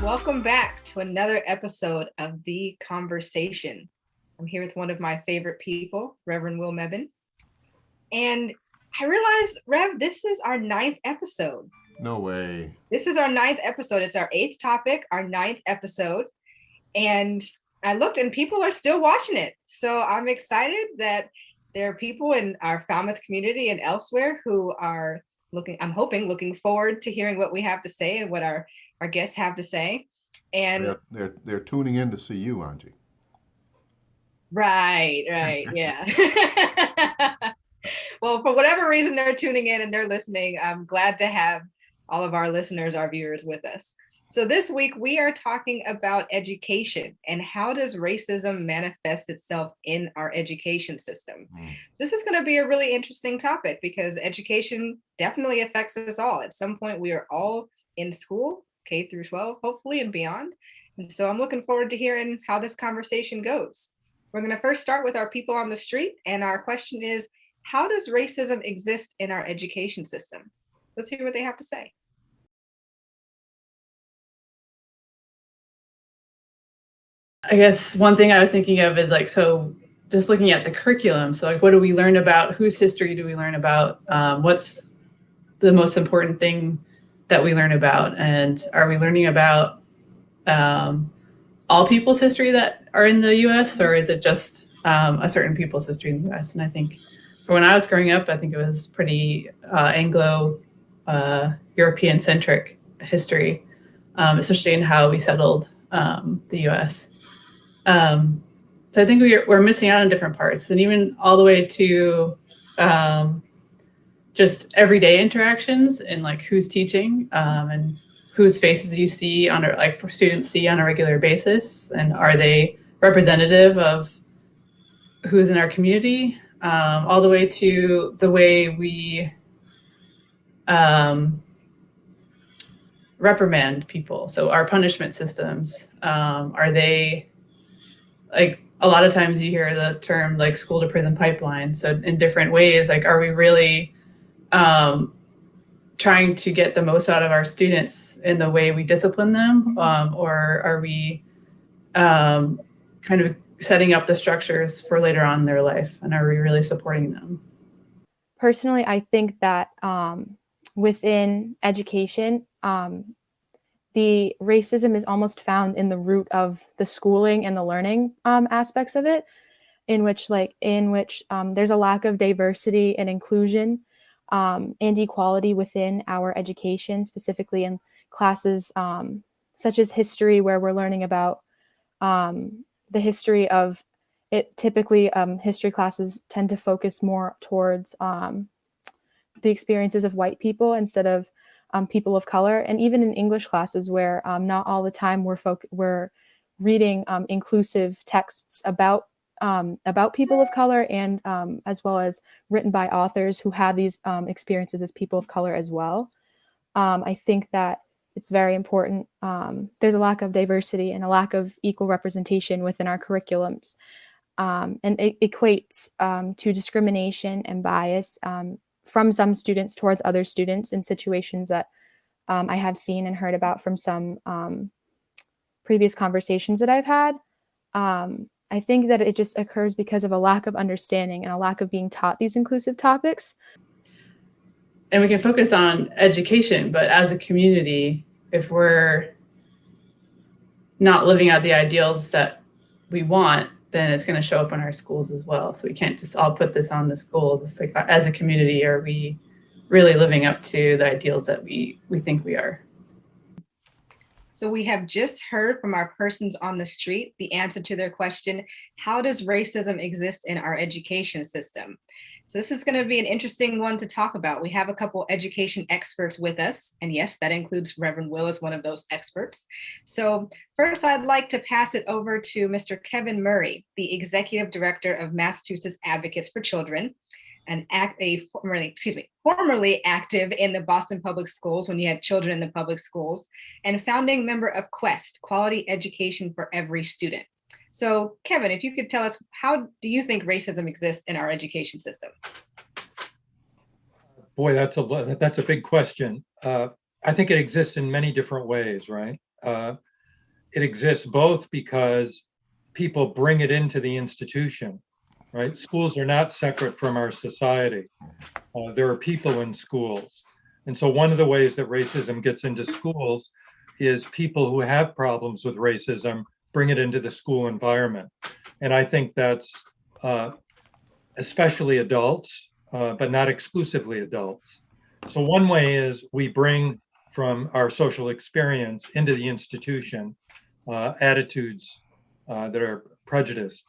Welcome back to another episode of The Conversation. I'm here with one of my favorite people, Reverend Will Mebane. And I realized, Rev, this is our 9th episode. No way. This is our 9th episode. It's our 8th topic, our 9th episode. And I looked and people are still watching it. So I'm excited that there are people in our Falmouth community and elsewhere who are looking forward to hearing what we have to say and what our guests have to say. And they're tuning in to see you, Angie. Right, yeah. Well, for whatever reason they're tuning in and they're listening, I'm glad to have all of our listeners, our viewers with us. So this week we are talking about education and how does racism manifest itself in our education system. This is going to be a really interesting topic because education definitely affects us all. At some point we are all in school, K through 12, hopefully, and beyond. And so I'm looking forward to hearing how this conversation goes. We're going to first start with our people on the street. And our question is, how does racism exist in our education system? Let's hear what they have to say. I guess one thing I was thinking of is so just looking at the curriculum. So what do we learn about? Whose history do we learn about? What's the most important thing that we learn about? And are we learning about all people's history that are in the U.S. or is it just a certain people's history in the U.S.? And I think for when I was growing up, I think it was pretty Anglo European centric history, especially in how we settled the U.S. So I think we're missing out on different parts, and even all the way to just everyday interactions and who's teaching and whose faces you see for students see on a regular basis, and are they representative of who's in our community, all the way to the way we reprimand people. So our punishment systems, are they a lot of times you hear the term school to prison pipeline. So in different ways, are we really trying to get the most out of our students in the way we discipline them, or are we kind of setting up the structures for later on in their life, and are we really supporting them? Personally, I think that within education, the racism is almost found in the root of the schooling and the learning aspects of it, in which there's a lack of diversity and inclusion and equality within our education, specifically in classes such as history, where we're learning about the history of it. Typically, history classes tend to focus more towards the experiences of white people instead of people of color. And even in English classes, where not all the time we're reading inclusive texts about people of color, and as well as written by authors who have these experiences as people of color as well. I think that it's very important. There's a lack of diversity and a lack of equal representation within our curriculums. And it equates to discrimination and bias from some students towards other students in situations that I have seen and heard about from some previous conversations that I've had. I think that it just occurs because of a lack of understanding and a lack of being taught these inclusive topics. And we can focus on education, but as a community, if we're not living out the ideals that we want, then it's going to show up in our schools as well. So we can't just all put this on the schools. It's as a community, are we really living up to the ideals that we think we are? So we have just heard from our persons on the street the answer to their question, how does racism exist in our education system? So this is going to be an interesting one to talk about. We have a couple education experts with us. And yes, that includes Reverend Will as one of those experts. So first, I'd like to pass it over to Mr. Kevin Murray, the Executive Director of Massachusetts Advocates for Children, and formerly active in the Boston Public Schools when you had children in the public schools, and founding member of QUEST, Quality Education for Every Student. So Kevin, if you could tell us, how do you think racism exists in our education system? Boy, that's a big question. I think it exists in many different ways, right? it exists both because people bring it into the institution, right? Schools are not separate from our society. There are people in schools. And so one of the ways that racism gets into schools is people who have problems with racism bring it into the school environment. And I think that's especially adults, but not exclusively adults. So one way is we bring from our social experience into the institution attitudes that are prejudiced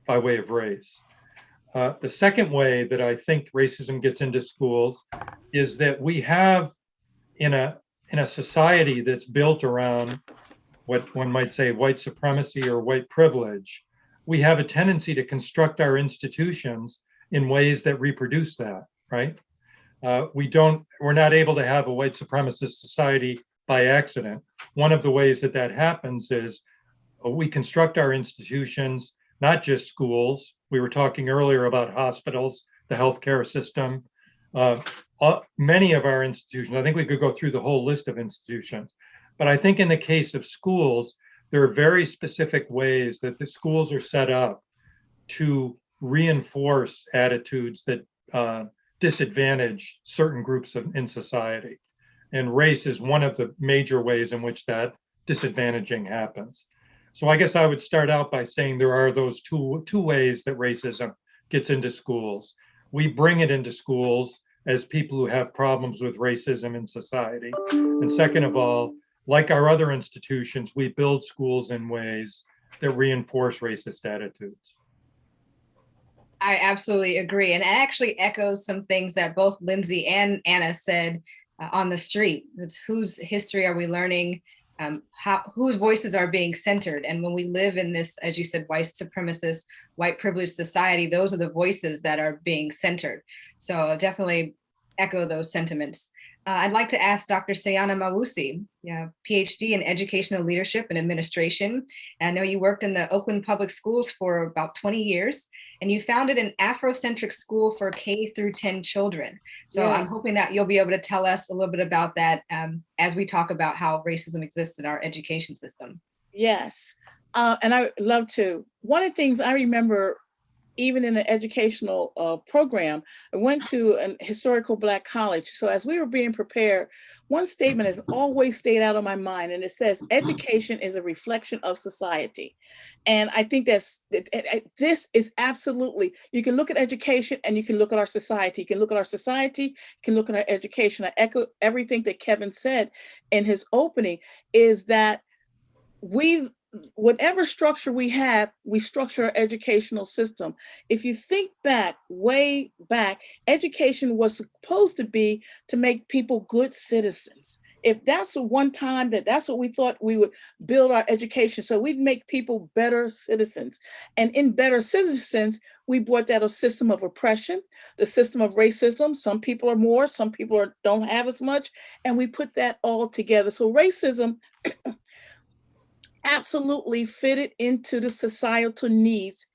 by way of race. The second way that I think racism gets into schools is that we have in a society that's built around what one might say white supremacy or white privilege, we have a tendency to construct our institutions in ways that reproduce that, right? We're not able to have a white supremacist society by accident. One of the ways that that happens is we construct our institutions, not just schools. We were talking earlier about hospitals, the healthcare system. Many of our institutions, I think we could go through the whole list of institutions, but I think in the case of schools, there are very specific ways that the schools are set up to reinforce attitudes that disadvantage certain groups in society. And race is one of the major ways in which that disadvantaging happens. So I guess I would start out by saying there are those two ways that racism gets into schools. We bring it into schools as people who have problems with racism in society. And second of all, like our other institutions, we build schools in ways that reinforce racist attitudes. I absolutely agree. And it actually echoes some things that both Lindsey and Anna said on the street. It's whose history are we learning? Whose voices are being centered? And when we live in this, as you said, white supremacist, white privileged society, those are the voices that are being centered. So definitely echo those sentiments. I'd like to ask Dr. Seyana Mawusi, PhD in Educational Leadership and Administration. And I know you worked in the Oakland Public Schools for about 20 years, and you founded an Afrocentric school for K through 10 children. So yes. I'm hoping that you'll be able to tell us a little bit about that as we talk about how racism exists in our education system. Yes, and I would love to. One of the things I remember, even in an educational program, I went to an historical Black college. So as we were being prepared, one statement has always stayed out of my mind, and it says, education is a reflection of society. And I think this is absolutely, you can look at education and you can look at our society. You can look at our society, you can look at our education. I echo everything that Kevin said in his opening, is that whatever structure we have, we structure our educational system. If you think back, way back, education was supposed to be to make people good citizens. If that's the one time that's what we thought we would build our education, so we'd make people better citizens. And in better citizens, we brought out a system of oppression, the system of racism. Some people are more, some people don't have as much, and we put that all together. So racism absolutely fitted into the societal needs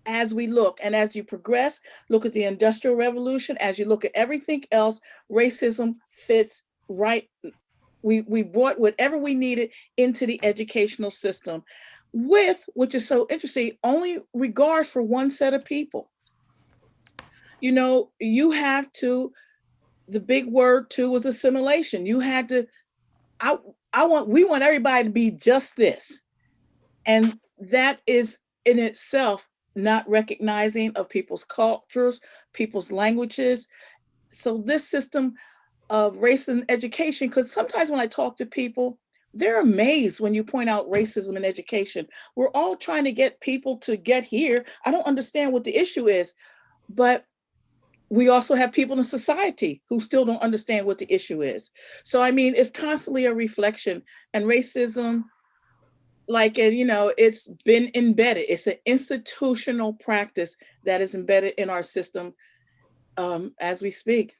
as we look. And as you progress, look at the Industrial Revolution, as you look at everything else, racism fits right. We brought whatever we needed into the educational system with, which is so interesting, only regards for one set of people. You know, you have to, the big word too was assimilation. You had to, we want everybody to be just this. And that is in itself not recognizing of people's cultures, people's languages. So this system of racism education, because sometimes when I talk to people, they're amazed when you point out racism in education. We're all trying to get people to get here. I don't understand what the issue is, but we also have people in society who still don't understand what the issue is. So, I mean, it's constantly a reflection, and racism, like, you know, it's been embedded. It's an institutional practice that is embedded in our system as we speak.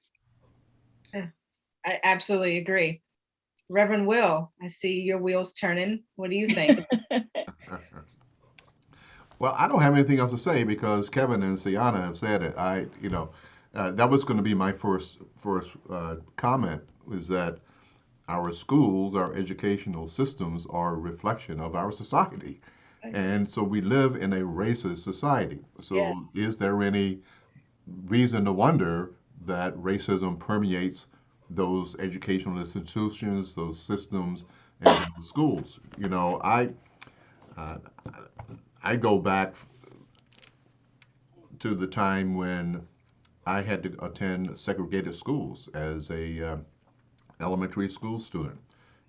I absolutely agree. Reverend Will, I see your wheels turning. What do you think? Well, I don't have anything else to say because Kevin and Seyana have said it. That was going to be my first comment, was that our schools, our educational systems are a reflection of our society. And so we live in a racist society. Yeah. So is there any reason to wonder that racism permeates those educational institutions, those systems, and those schools? Uh, I go back to the time when I had to attend segregated schools as a elementary school student,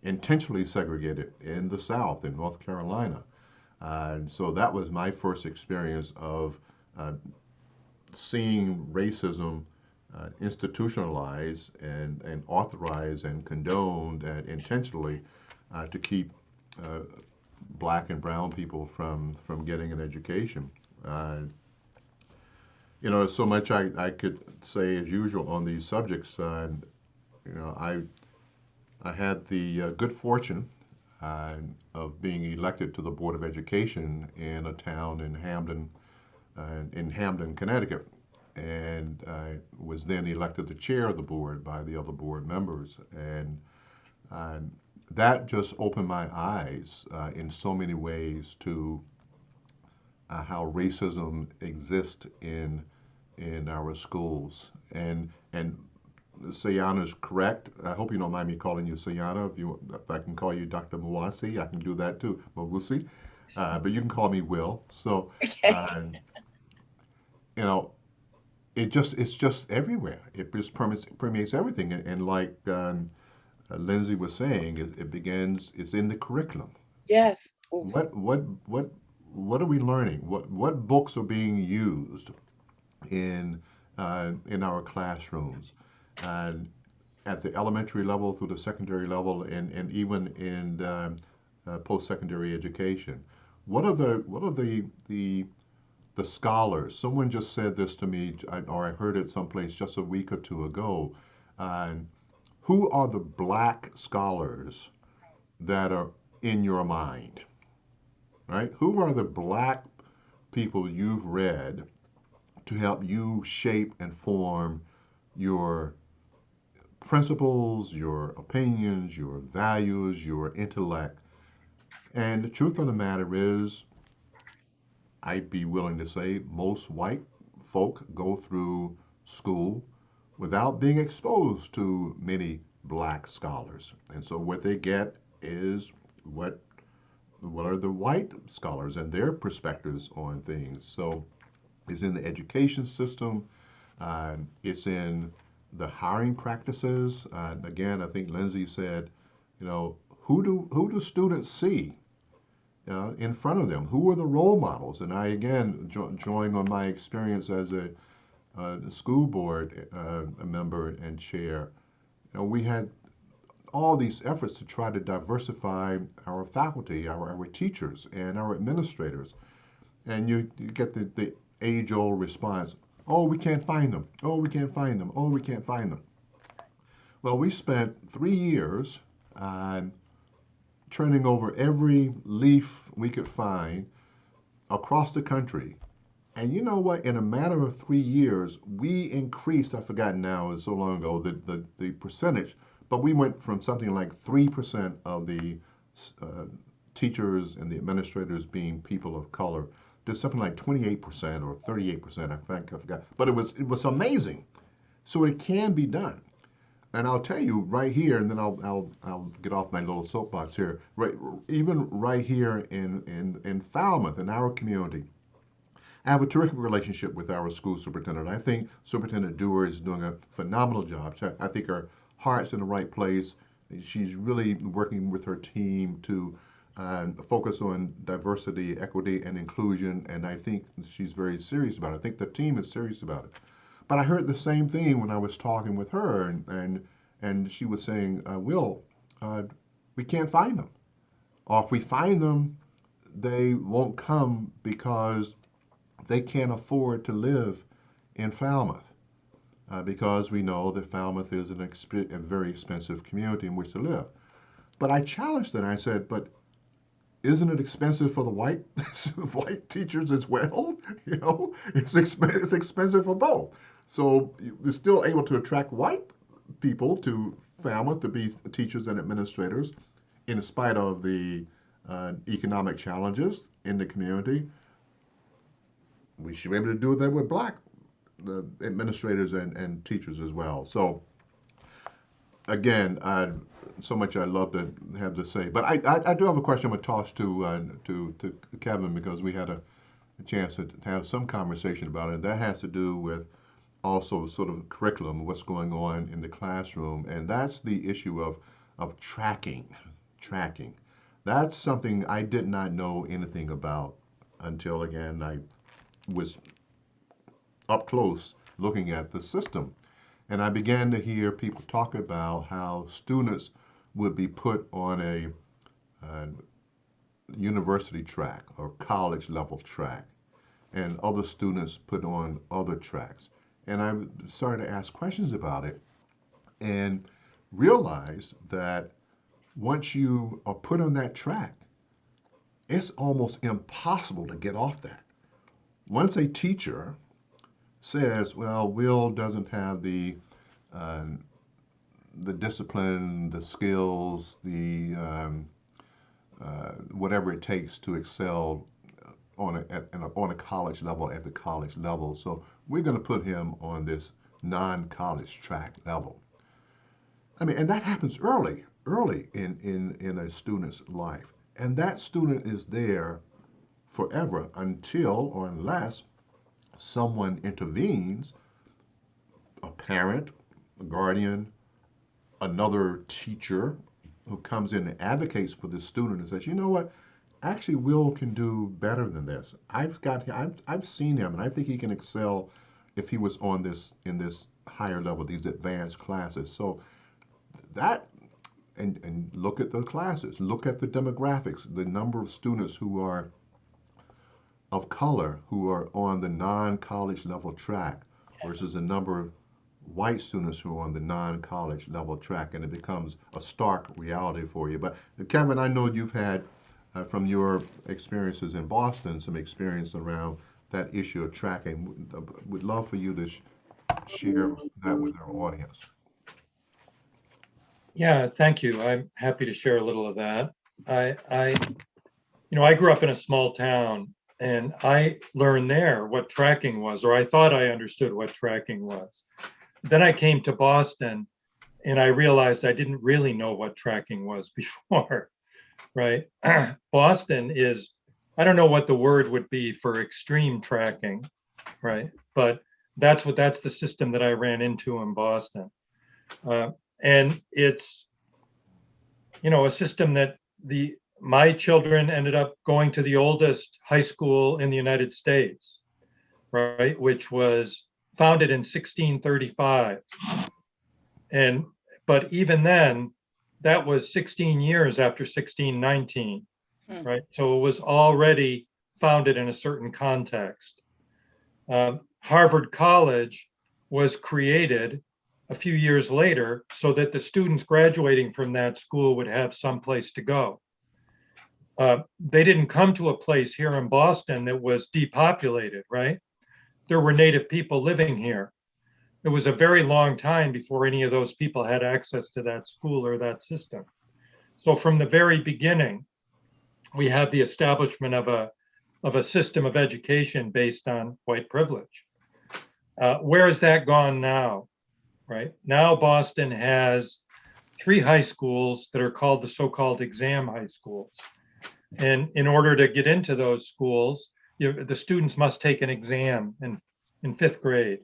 intentionally segregated in the South, in North Carolina. And so that was my first experience of uh, seeing racism institutionalized and authorized and condoned and intentionally to keep uh, black and brown people from getting an education. Uh, so much I could say as usual on these subjects. You know, I had the good fortune uh, of being elected to the Board of Education in a town in Hamden, Connecticut, and I was then elected the chair of the board by the other board members, and uh, that just opened my eyes in so many ways to how racism exists in our schools, and Seyana is correct. I hope you don't mind me calling you Seyana. If I can call you Dr. Mawusi, I can do that too, Mawusi. But you can call me Will. So, uh, you know, it's just everywhere. It just permeates everything. And like Lindsey was saying, it begins. It's in the curriculum. Yes. Oops. What are we learning? What books are being used in our classrooms, and at the elementary level through the secondary level, and even in post-secondary education. What are the scholars? Someone just said this to me, or I heard it someplace just a week or two ago. Uh, who are the black scholars that are in your mind? Right? Who are the black people you've read to help you shape and form your principles, your opinions, your values, your intellect? And the truth of the matter is, I'd be willing to say most white folk go through school without being exposed to many black scholars. And so what they get is what what are the white scholars and their perspectives on things. So it's in the education system, it's in the hiring practices. Again, I think Lindsey said, who do students see in front of them? Who are the role models? And I again drawing on my experience as a school board member and chair. We had all these efforts to try to diversify our faculty, our teachers, and our administrators. And you get the age-old response, oh, we can't find them. Oh, we can't find them. Oh, we can't find them. Well, we spent 3 years turning over every leaf we could find across the country. And you know what? In a matter of 3 years, we increased, I've forgotten now, it's so long ago, the percentage, but we went from something like 3% of the uh, teachers and the administrators being people of color to something like 28% or 38%. I forgot. But it was amazing. So it can be done. And I'll tell you right here, and then I'll get off my little soapbox here. Right, even right here in Falmouth, in our community, I have a terrific relationship with our school superintendent. I think Superintendent Dewar is doing a phenomenal job. I think her heart's in the right place. She's really working with her team to focus on diversity, equity, and inclusion, and I think she's very serious about it. I think the team is serious about it. But I heard the same thing when I was talking with her, and she was saying, Will, we can't find them. Or if we find them, they won't come because they can't afford to live in Falmouth. Because we know that Falmouth is a very expensive community in which to live. But I challenged her and I said, but isn't it expensive for the white teachers as well? It's expensive for both. So you're still able to attract white people to Falmouth to be teachers and administrators in spite of the economic challenges in the community. We should be able to do that with black administrators and teachers as well. So again, so much I love to have to say, but I do have a question I'm gonna toss to Kevin, because we had a chance to have some conversation about it. That has to do with also sort of curriculum, what's going on in the classroom, and that's the issue of tracking. That's something I did not know anything about until, again, I was up close looking at the system. And I began to hear people talk about how students would be put on a university track or college level track, and other students put on other tracks. And I started to ask questions about it and realized that once you are put on that track, it's almost impossible to get off that. Once a teacher says, well, Will doesn't have the discipline, the skills, the whatever it takes to excel on a college level, at the college level. So we're going to put him on this non-college track level. I mean, and that happens early in a student's life. And that student is there forever until or unless someone intervenes, a parent, a guardian, another teacher who comes in and advocates for the student and says, you know what, actually Will can do better than this. I've seen him, and I think he can excel if he was on this, in this higher level, these advanced classes. So that, and look at the classes, look at the demographics, the number of students who are of color who are on the non-college level track versus the number of white students who are on the non-college level track, and it becomes a stark reality for you. But Kevin, I know you've had, from your experiences in Boston, some experience around that issue of tracking. Would love for you to share that with our audience. Yeah, thank you. I'm happy to share a little of that. I grew up in a small town, and I learned there what tracking was, or I thought I understood what tracking was. Then I came to Boston, and I realized I didn't really know what tracking was before, right? Boston is, I don't know what the word would be for extreme tracking, right? But that's the system that I ran into in Boston. And it's, a system that my children ended up going to the oldest high school in the United States, right? Which was founded in 1635. But even then, that was 16 years after 1619, right? So it was already founded in a certain context. Harvard College was created a few years later so that the students graduating from that school would have some place to go. They didn't come to a place here in Boston that was depopulated, right? There were native people living here. It was a very long time before any of those people had access to that school or that system. So from the very beginning, we have the establishment of a system of education based on white privilege. Where has that gone now, right? Now Boston has 3 high schools that are called the so-called exam high schools. And in order to get into those schools, the students must take an exam in 5th grade.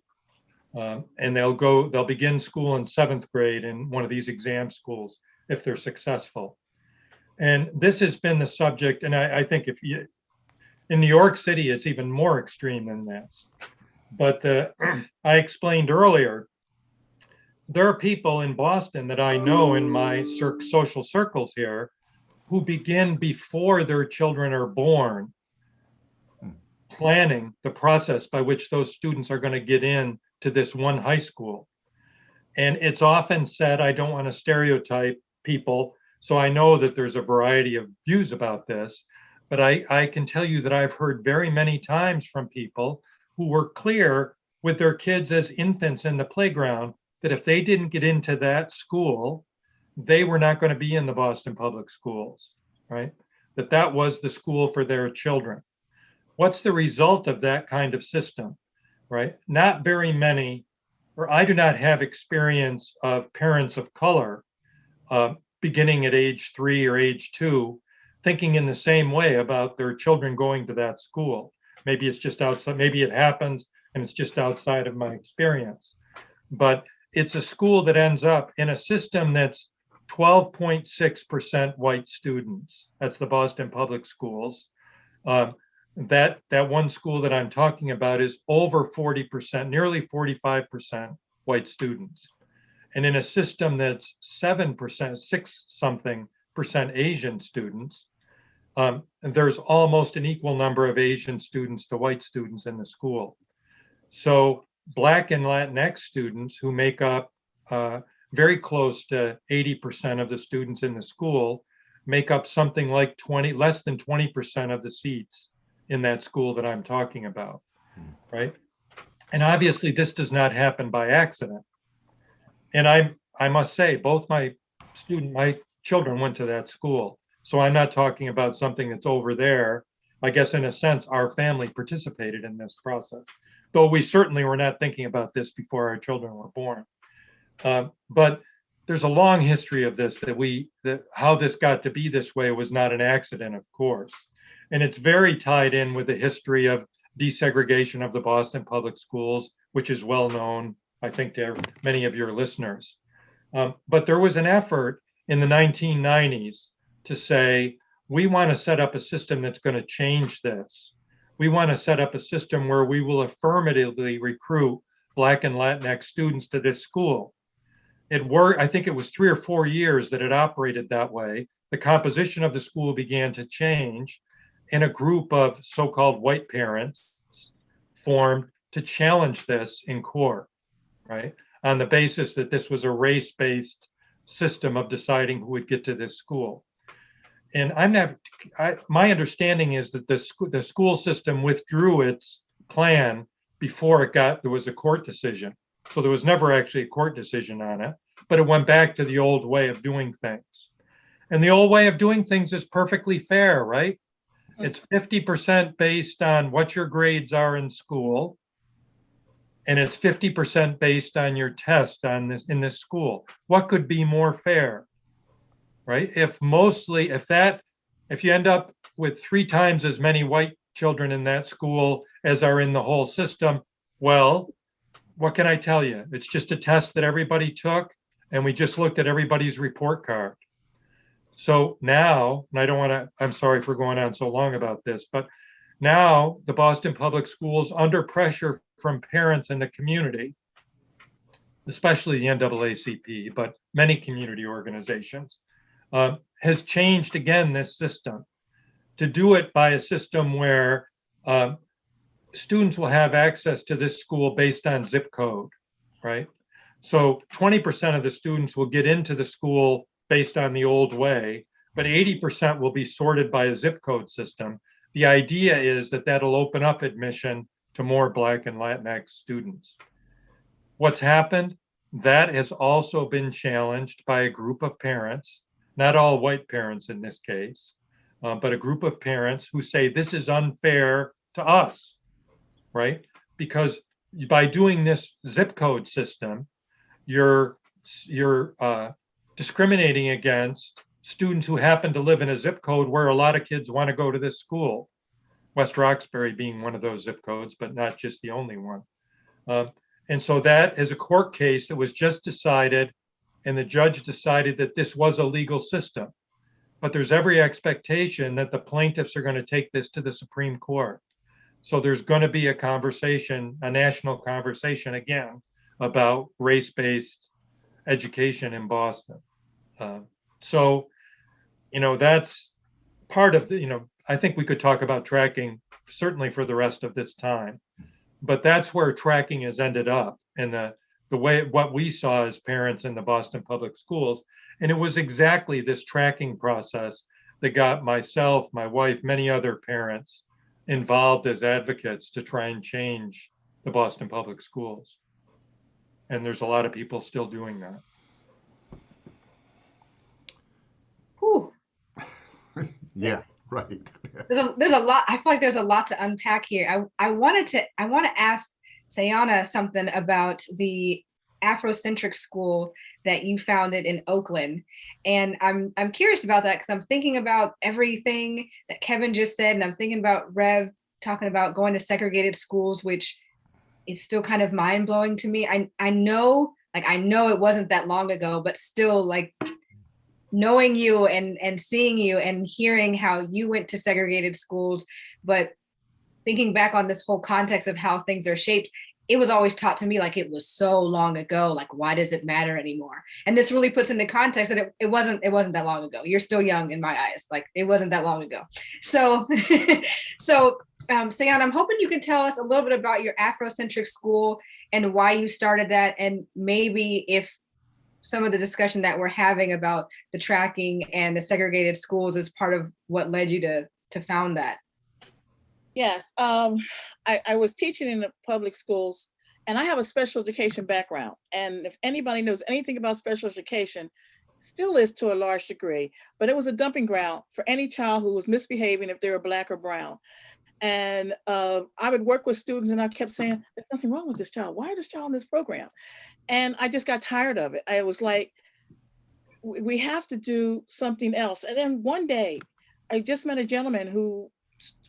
And they'll begin school in 7th grade in one of these exam schools if they're successful. And this has been the subject, and I think in New York City, it's even more extreme than this. But I explained earlier, there are people in Boston that I know in my social circles here who begin before their children are born, planning the process by which those students are going to get in to this one high school. And it's often said, I don't want to stereotype people, so I know that there's a variety of views about this, but I can tell you that I've heard very many times from people who were clear with their kids as infants in the playground that if they didn't get into that school, they were not going to be in the Boston Public Schools, right? That was the school for their children. What's the result of that kind of system, right? Not very many, or I do not have experience of parents of color beginning at age 3 or age 2, thinking in the same way about their children going to that school. Maybe it's just outside, maybe it happens and it's just outside of my experience. But it's a school that ends up in a system that's 12.6% white students. That's the Boston Public Schools. That one school that I'm talking about is over 40%, nearly 45% white students. And in a system that's 7%, 6 something percent Asian students, there's almost an equal number of Asian students to white students in the school. So Black and Latinx students, who make up very close to 80% of the students in the school, make up something like less than 20% of the seats in that school that I'm talking about, right? And obviously this does not happen by accident. And I must say, both my children went to that school. So I'm not talking about something that's over there. I guess in a sense, our family participated in this process, though we certainly were not thinking about this before our children were born. But there's a long history of this, that how this got to be this way was not an accident, of course. And it's very tied in with the history of desegregation of the Boston Public Schools, which is well known, I think, to many of your listeners. But there was an effort in the 1990s to say, we want to set up a system that's going to change this. We want to set up a system where we will affirmatively recruit Black and Latinx students to this school. It worked. I think it was 3 or 4 years that it operated that way. The composition of the school began to change, and a group of so-called white parents formed to challenge this in court, right? On the basis that this was a race-based system of deciding who would get to this school. And my understanding is that the school system withdrew its plan before there was a court decision. So there was never actually a court decision on it, but it went back to the old way of doing things. And the old way of doing things is perfectly fair, right? It's 50% based on what your grades are in school, and it's 50% based on your test in this school. What could be more fair, right? If you end up with 3 times as many white children in that school as are in the whole system, well, what can I tell you? It's just a test that everybody took, and we just looked at everybody's report card. So now, and I'm sorry for going on so long about this, but now the Boston Public Schools, under pressure from parents in the community, especially the NAACP, but many community organizations, has changed again this system to do it by a system where students will have access to this school based on zip code, right? So 20% of the students will get into the school based on the old way, but 80% will be sorted by a zip code system. The idea is that that'll open up admission to more Black and Latinx students. What's happened? That has also been challenged by a group of parents, not all white parents in this case, but a group of parents who say this is unfair to us, right? Because by doing this zip code system, you're discriminating against students who happen to live in a zip code where a lot of kids want to go to this school. West Roxbury being one of those zip codes, but not just the only one. And so that is a court case that was just decided, and the judge decided that this was a legal system. But there's every expectation that the plaintiffs are going to take this to the Supreme Court. So there's going to be a conversation, a national conversation again, about race-based education in Boston. So, that's part of the, I think we could talk about tracking certainly for the rest of this time, but that's where tracking has ended up, and the way what we saw as parents in the Boston Public Schools. And it was exactly this tracking process that got myself, my wife, many other parents involved as advocates to try and change the Boston Public Schools. And there's a lot of people still doing that. Whew. Yeah, right. There's a lot. I feel like there's a lot to unpack here. I want to ask Seyana something about the Afrocentric school that you founded in Oakland, and I'm curious about that because I'm thinking about everything that Kevin just said, and I'm thinking about Rev talking about going to segregated schools, which is still kind of mind blowing to me. I know it wasn't that long ago, but still, like, knowing you and seeing you and hearing how you went to segregated schools, but thinking back on this whole context of how things are shaped, it was always taught to me like it was so long ago. Like, why does it matter anymore? And this really puts into context that it wasn't that long ago. You're still young in my eyes. Like, it wasn't that long ago. So, Seyana, I'm hoping you can tell us a little bit about your Afrocentric school and why you started that, and maybe if some of the discussion that we're having about the tracking and the segregated schools is part of what led you to found that. Yes, I was teaching in the public schools, and I have a special education background. And if anybody knows anything about special education, still is to a large degree, but it was a dumping ground for any child who was misbehaving if they were Black or brown. And I would work with students, and I kept saying, there's nothing wrong with this child. Why is this child in this program? And I just got tired of it. I was like, we have to do something else. And then one day, I just met a gentleman who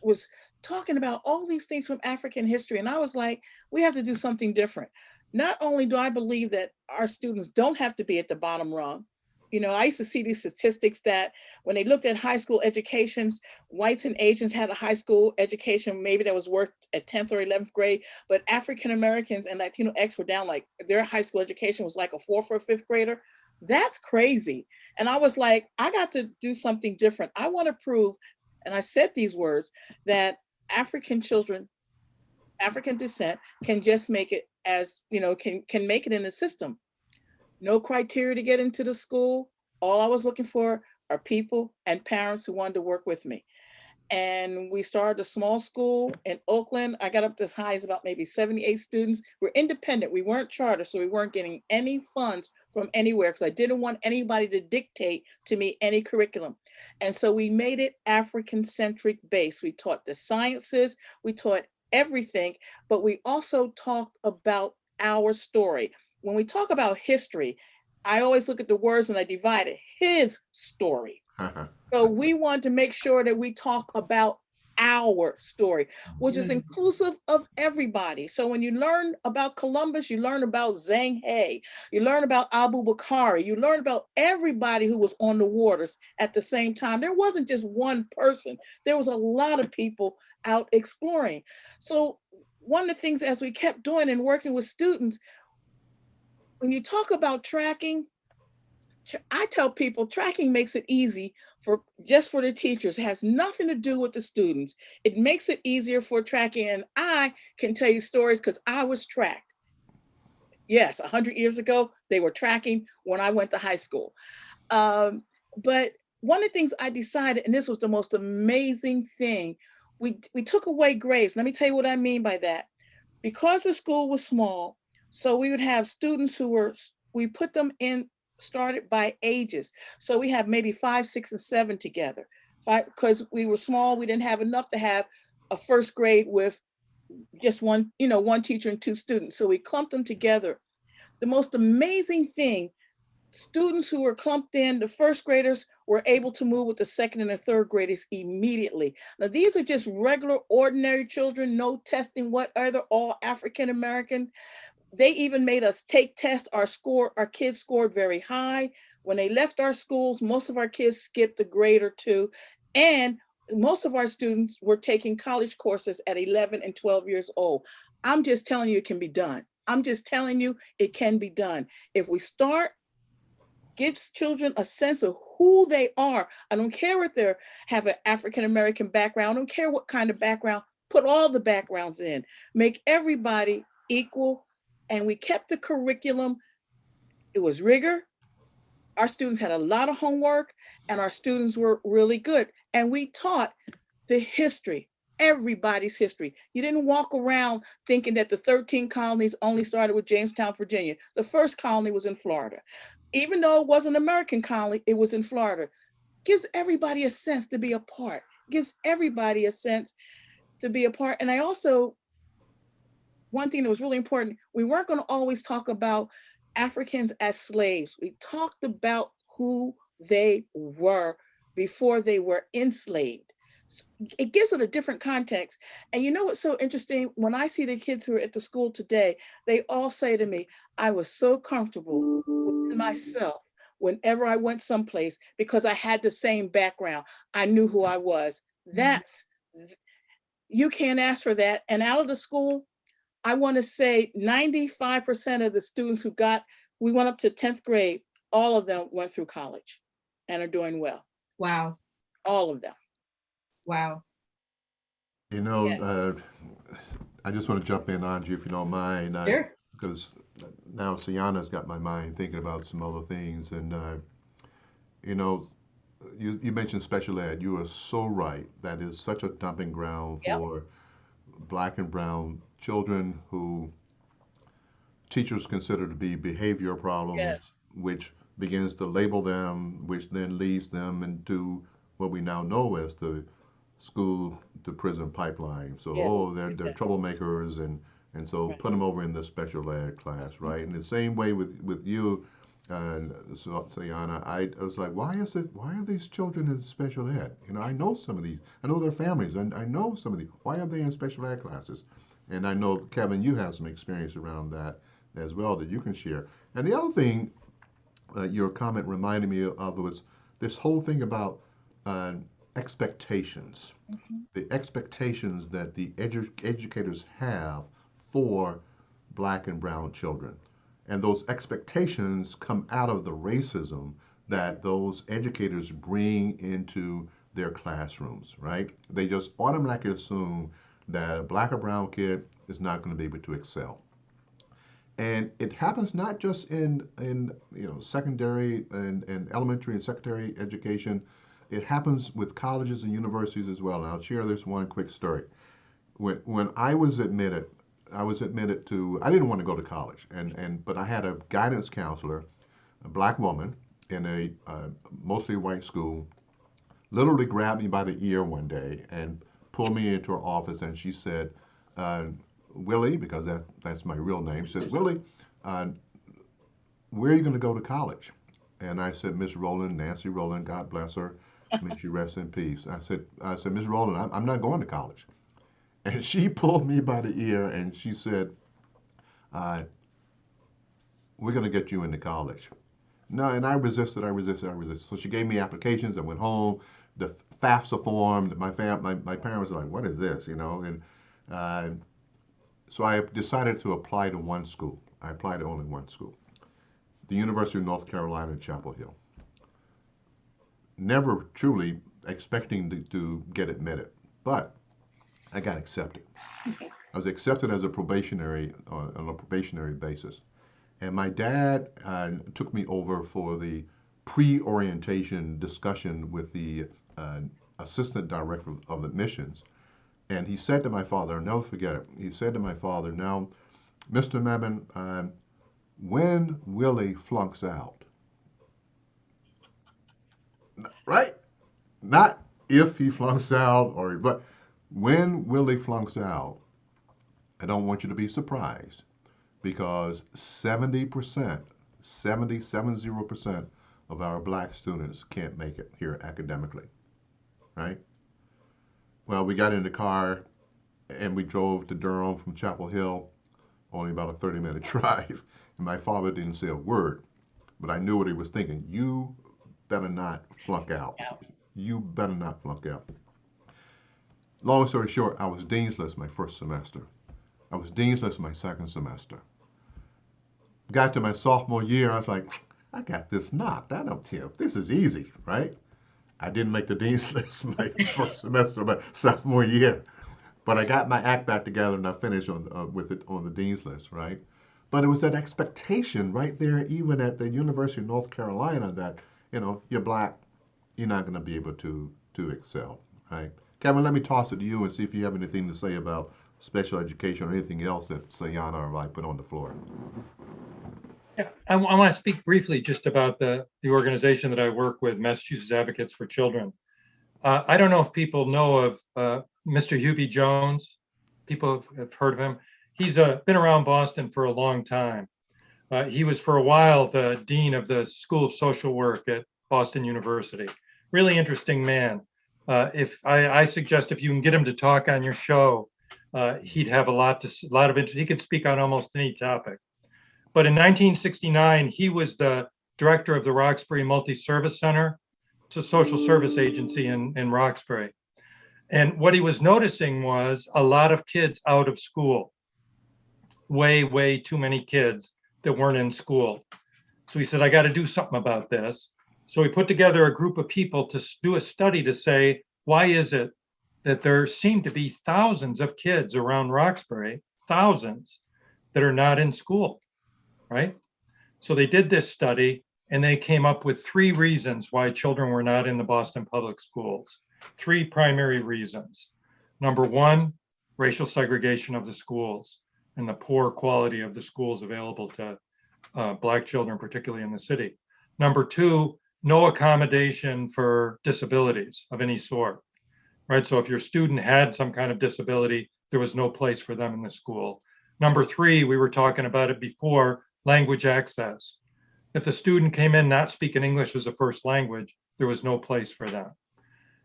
was talking about all these things from African history. And I was like, we have to do something different. Not only do I believe that our students don't have to be at the bottom rung. You know, I used to see these statistics that when they looked at high school educations, whites and Asians had a high school education, maybe that was worth at 10th or 11th grade, but African Americans and Latino X were down, like their high school education was like a 4th or 5th grader. That's crazy. And I was like, I got to do something different. I want to prove, and I said these words, that African children, African descent, can just make it as, you know, can make it in the system. No criteria to get into the school. All I was looking for are people and parents who wanted to work with me. And we started a small school in Oakland. I got up to as high as about maybe 78 students. We're independent. We weren't charter, so we weren't getting any funds from anywhere because I didn't want anybody to dictate to me any curriculum. And so we made it African-centric based. We taught the sciences, we taught everything, but we also talked about our story. When we talk about history, I always look at the words and I divide it. His story. So we want to make sure that we talk about our story, which is inclusive of everybody. So when you learn about Columbus, you learn about Zhang He, you learn about Abu Bakari, you learn about everybody who was on the waters at the same time. There wasn't just one person. There was a lot of people out exploring. So one of the things as we kept doing and working with students, when you talk about tracking, I tell people tracking makes it easy for the teachers. It has nothing to do with the students. It makes it easier for tracking. And I can tell you stories because I was tracked. Yes, 100 years ago, they were tracking when I went to high school. But one of the things I decided, and this was the most amazing thing, we took away grades. Let me tell you what I mean by that. Because the school was small, so we would have students we put them in, started by ages. So we have maybe 5, 6, and 7 together. Because we were small, we didn't have enough to have a first grade with just one teacher and 2 students. So we clumped them together. The most amazing thing, students who were clumped in, the first graders were able to move with the second and the third graders immediately. Now, these are just regular, ordinary children, no testing, whatever, all African American. They even made us take tests. Our kids scored very high. When they left our schools, most of our kids skipped a grade or 2. And most of our students were taking college courses at 11 and 12 years old. I'm just telling you, it can be done. I'm just telling you, it can be done. If we start, gives children a sense of who they are. I don't care if they have an African-American background. I don't care what kind of background. Put all the backgrounds in. Make everybody equal. And we kept the curriculum. It was rigor. Our students had a lot of homework, and our students were really good. And we taught the history everybody's history. You didn't walk around thinking that the 13 colonies only started with Jamestown, Virginia. The first colony was in Florida. Even though it was an American colony, it was in Florida. Gives everybody a sense to be a part. Gives everybody a sense to be a part. And I also, one thing that was really important, we weren't going to always talk about Africans as slaves. We talked about who they were before they were enslaved. It gives it a different context. And you know what's so interesting? When I see the kids who are at the school today, they all say to me, I was so comfortable with myself whenever I went someplace because I had the same background. I knew who I was. That's, you can't ask for that. And out of the school, I want to say 95% of the students we went up to 10th grade, all of them went through college and are doing well. Wow. All of them. Wow. You know, I just want to jump in, Angie, if you don't mind. Sure. Because now Seyana's got my mind thinking about some other things. And, you know, you mentioned special ed. You are so right. That is such a dumping ground for Black and brown children who teachers consider to be behavior problems, which begins to label them, which then leads them into what we now know as the school to prison pipeline. So, they're troublemakers, and so put them over in the special ed class, right? And the same way with you, Seyana, I was like, why are these children in special ed? You know, I know some of these, I know their families, and I know some of these. Why are they in special ed classes? And I know, Kevin, you have some experience around that as well that you can share. And the other thing your comment reminded me of was this whole thing about expectations, the expectations that the educators have for Black and brown children. And those expectations come out of the racism that those educators bring into their classrooms, right? They just automatically assume that a Black or brown kid is not going to be able to excel. And it happens not just in secondary and elementary and secondary education. It happens with colleges and universities as well. And I'll share this one quick story. When I was admitted to, I didn't want to go to college, but I had a guidance counselor, a Black woman in a mostly white school, literally grabbed me by the ear one day and pulled me into her office, and she said, Willie, because that's my real name, she said, Willie, where are you going to go to college? And I said, Miss Rowland, Nancy Rowland, God bless her, may she rest in peace. I said, Miss Rowland, I'm not going to college. And she pulled me by the ear and she said, we're going to get you into college. No, and I resisted. So she gave me applications. I went home. The FAFSA form. My parents were like, "What is this?" And so I decided to apply to one school. I applied to only one school, the University of North Carolina at Chapel Hill. Never truly expecting to get admitted, but I got accepted. I was accepted as a probationary on a probationary basis. And my dad took me over for the pre-orientation discussion with the assistant director of admissions. And he said to my father, I'll never forget it, he said to my father, now, Mr. Mebane, when Willie flunks out, right? Not if he flunks out, but when Willie flunks out, I don't want you to be surprised, because 70% of our Black students can't make it here academically, right? Well, we got in the car and we drove to Durham from Chapel Hill, only about a 30-minute drive. And my father didn't say a word, but I knew what he was thinking. You better not flunk out. You better not flunk out. Long story short, I was dean's list my first semester. I was dean's list my second semester. Got to my sophomore year, I was like, I got this knocked. I don't care. This is easy, right? I didn't make the dean's list my first semester, but sophomore year. But I got my act back together and I finished with it on the dean's list, right? But it was that expectation right there, even at the University of North Carolina, that you're Black, you're not going to be able to excel, right? Kevin, let me toss it to you and see if you have anything to say about special education or anything else that Seyana or I put on the floor. Yeah, I want to speak briefly just about the organization that I work with, Massachusetts Advocates for Children. I don't know if people know of Mr. Hubie Jones. People have heard of him. He's been around Boston for a long time. He was for a while the dean of the School of Social Work at Boston University. Really interesting man. If I suggest if you can get him to talk on your show, he'd have a lot of interest. He could speak on almost any topic. But in 1969, he was the director of the Roxbury Multi-Service Center. It's a social service agency in Roxbury. And what he was noticing was a lot of kids out of school. Way too many kids that weren't in school. So he said, I got to do something about this. So he put together a group of people to do a study to say, why is it that there seem to be thousands of kids around Roxbury, thousands, that are not in school, right? So they did this study and they came up with 3 reasons why children were not in the Boston public schools. 3 primary reasons. Number 1, racial segregation of the schools and the poor quality of the schools available to Black children, particularly in the city. Number 2, no accommodation for disabilities of any sort, right? So if your student had some kind of disability, there was no place for them in the school. Number 3, we were talking about it before, language access. If the student came in not speaking English as a first language, there was no place for them.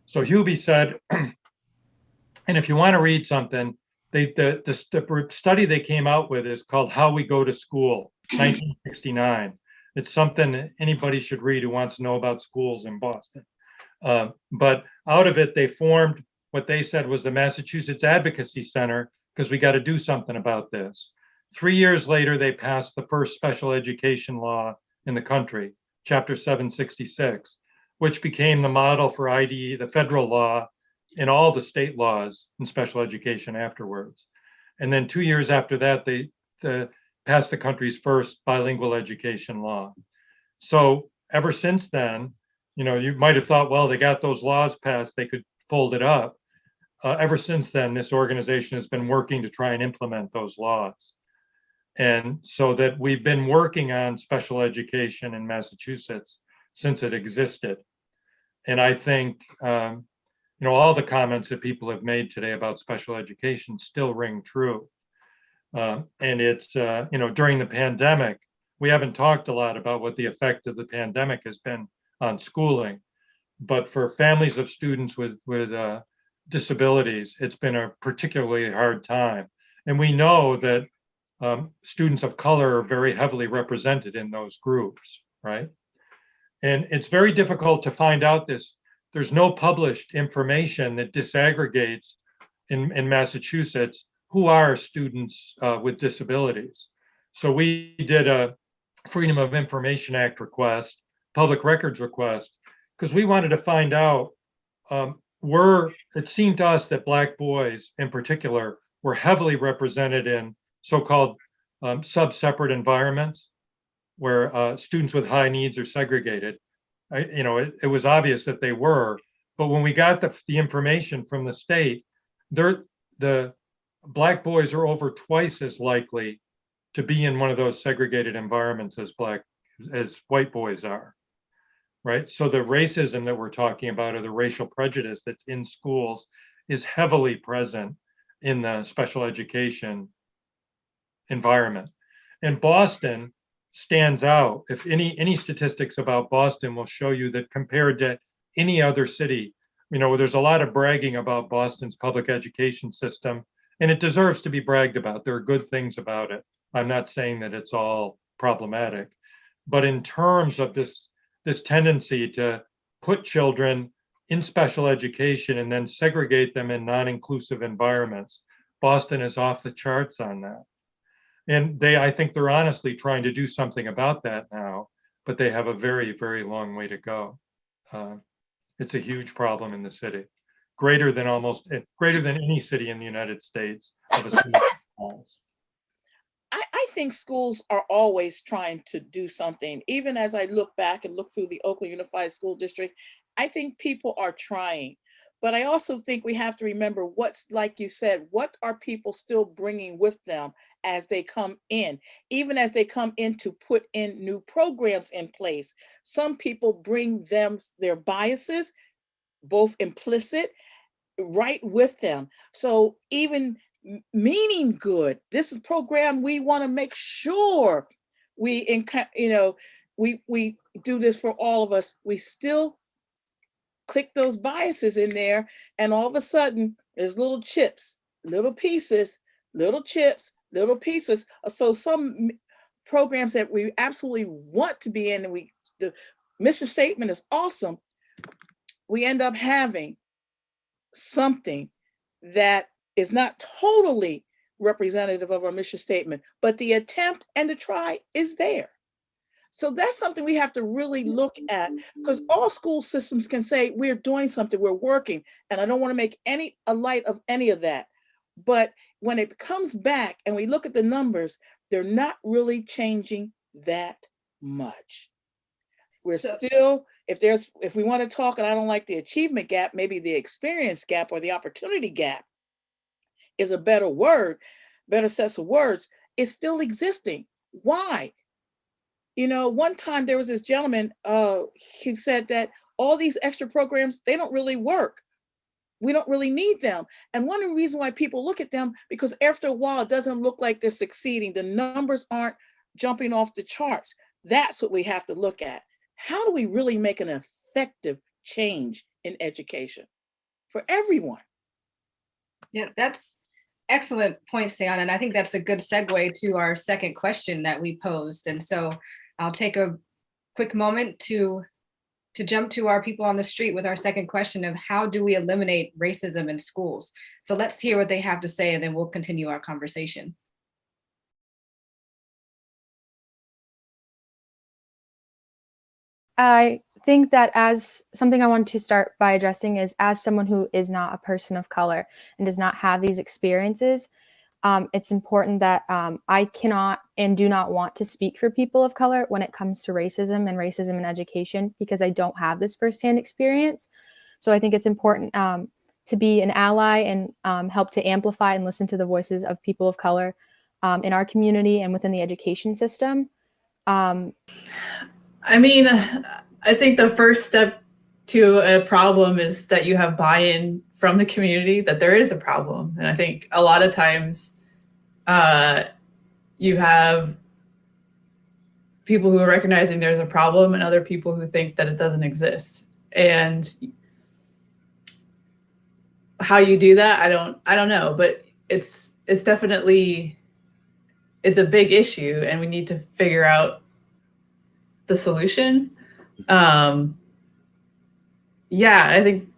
So Hubie said, and if you want to read something, the study they came out with is called How We Go to School, 1969. It's something anybody should read who wants to know about schools in Boston. But out of it, they formed what they said was the Massachusetts Advocacy Center, because we got to do something about this. 3 years later, they passed the first special education law in the country, Chapter 766, which became the model for IDE, the federal law, in all the state laws in special education afterwards. And then 2 years after that, they passed the country's first bilingual education law. So ever since then, you might have thought, well, they got those laws passed, they could fold it up. Ever since then, this organization has been working to try and implement those laws. And so that we've been working on special education in Massachusetts since it existed. And I think, all the comments that people have made today about special education still ring true. And it's, during the pandemic, we haven't talked a lot about what the effect of the pandemic has been on schooling. But for families of students with disabilities, it's been a particularly hard time. And we know that students of color are very heavily represented in those groups, right? And it's very difficult to find out this. There's no published information that disaggregates in Massachusetts who are students with disabilities. So we did a Freedom of Information Act request, public records request, because we wanted to find out, it seemed to us that Black boys in particular were heavily represented in so-called sub-separate environments where students with high needs are segregated. It was obvious that they were, but when we got the information from the state, the Black boys are over twice as likely to be in one of those segregated environments as white boys are, right? So the racism that we're talking about, or the racial prejudice that's in schools, is heavily present in the special education environment. And Boston stands out. If any statistics about Boston will show you that compared to any other city, there's a lot of bragging about Boston's public education system, and it deserves to be bragged about. There are good things about it. I'm not saying that it's all problematic, but in terms of this tendency to put children in special education and then segregate them in non-inclusive environments, Boston is off the charts on that. And I think they're honestly trying to do something about that now, but they have a very, very long way to go. It's a huge problem in the city, greater than any city in the United States of a city. I think schools are always trying to do something. Even as I look back and look through the Oakland Unified School District, I think people are trying. But I also think we have to remember what's, like you said, what are people still bringing with them as they come in, even as they come in to put in new programs in place. Some people bring their biases, both implicit, right with them. So even meaning good, this is a program we want to make sure we we do this for all of us. We still click those biases in there, and all of a sudden there's little chips, little pieces, little chips, little pieces. So some programs that we absolutely want to be in, and the mission statement is awesome, we end up having something that is not totally representative of our mission statement, but the attempt and the try is there. So that's something we have to really look at, because all school systems can say we're doing something, we're working, and I don't want to make a light of any of that. But when it comes back and we look at the numbers, they're not really changing that much. We're still, if we want to talk, and I don't like the achievement gap, maybe the experience gap or the opportunity gap is a better word, better sets of words, it's still existing. Why? One time there was this gentleman, he said that all these extra programs, they don't really work. We don't really need them. And one of the reasons why people look at them, because after a while, it doesn't look like they're succeeding. The numbers aren't jumping off the charts. That's what we have to look at. How do we really make an effective change in education for everyone? Yeah, that's excellent point, Seyana. And I think that's a good segue to our second question that we posed. And so I'll take a quick moment to jump to our people on the street with our second question of how do we eliminate racism in schools? So let's hear what they have to say, and then we'll continue our conversation. I think that as something I want to start by addressing is, as someone who is not a person of color and does not have these experiences, it's important that I cannot and do not want to speak for people of color when it comes to racism and racism in education, because I don't have this firsthand experience. So I think it's important to be an ally and help to amplify and listen to the voices of people of color in our community and within the education system. I mean, I think the first step to a problem is that you have buy-in from the community that there is a problem. And I think a lot of times you have people who are recognizing there's a problem and other people who think that it doesn't exist. And how you do that, I don't know, but it's definitely, it's a big issue and we need to figure out the solution. Yeah, I think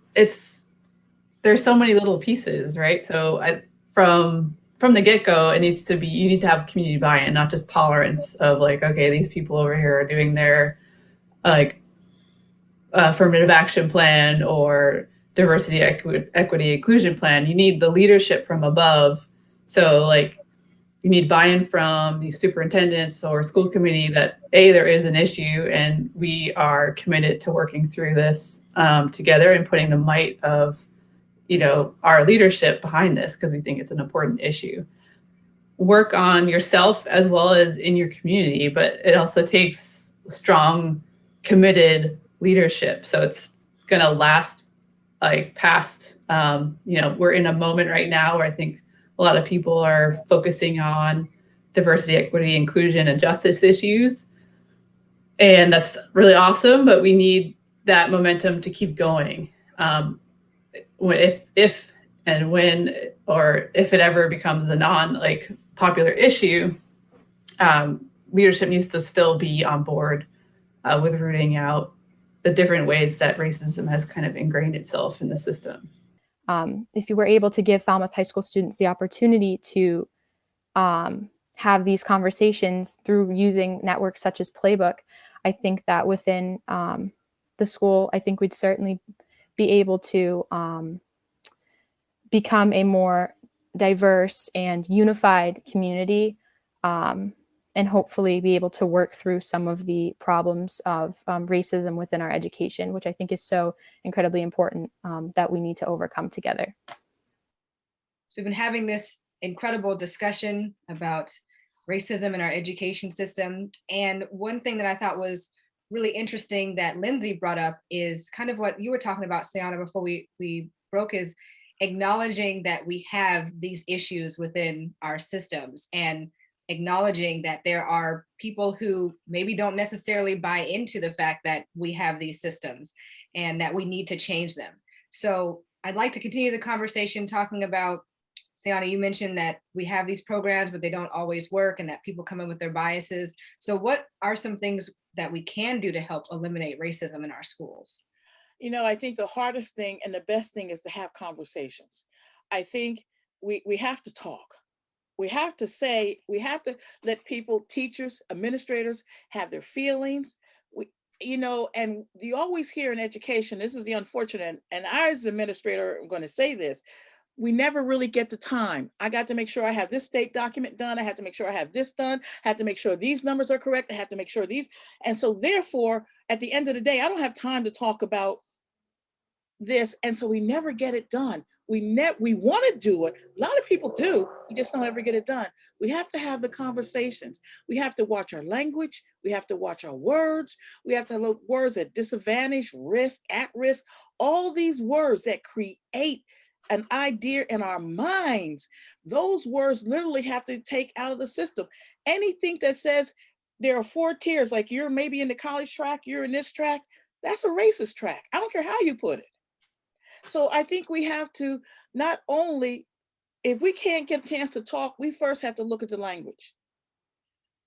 there's so many little pieces, right? So from the get-go, you need to have community buy-in, not just tolerance of like, okay, these people over here are doing their affirmative action plan or diversity, equity, inclusion plan. You need the leadership from above. So like, you need buy-in from the superintendents or school committee that there is an issue and we are committed to working through this together and putting the might of, our leadership behind this because we think it's an important issue. Work on yourself as well as in your community, but it also takes strong, committed leadership. So it's gonna last past, we're in a moment right now where I think a lot of people are focusing on diversity, equity, inclusion, and justice issues. And that's really awesome, but we need that momentum to keep going. If it ever becomes a popular issue, leadership needs to still be on board with rooting out the different ways that racism has kind of ingrained itself in the system. If you were able to give Falmouth High School students the opportunity to have these conversations through using networks such as Playbook, I think that within the school, I think we'd certainly be able to become a more diverse and unified community and hopefully be able to work through some of the problems of racism within our education, which I think is so incredibly important that we need to overcome together. So we've been having this incredible discussion about racism in our education system. And one thing that I thought was really interesting that Lindsey brought up is kind of what you were talking about, Seyana, before we broke, is acknowledging that we have these issues within our systems and acknowledging that there are people who maybe don't necessarily buy into the fact that we have these systems and that we need to change them. So I'd like to continue the conversation talking about, Seyana, you mentioned that we have these programs, but they don't always work and that people come in with their biases. So what are some things that we can do to help eliminate racism in our schools? You know, I think the hardest thing and the best thing is to have conversations. I think we have to talk. We have to say, we have to let people, teachers, administrators have their feelings. You know, and you always hear in education, this is the unfortunate, and I as an administrator, I'm going to say this, we never really get the time. I got to make sure I have this state document done. I have to make sure I have this done. I have to make sure these numbers are correct. I have to make sure these. And so therefore, at the end of the day, I don't have time to talk about this. And so we never get it done. We want to do it. A lot of people do. We just don't ever get it done. We have to have the conversations. We have to watch our language. We have to watch our words. We have to look words at disadvantage, risk, at risk, all these words that create an idea in our minds. Those words literally have to take out of the system. Anything that says there are 4 tiers, like you're maybe in the college track, you're in this track, that's a racist track. I don't care how you put it. So I think we have to not only, if we can't get a chance to talk, we first have to look at the language.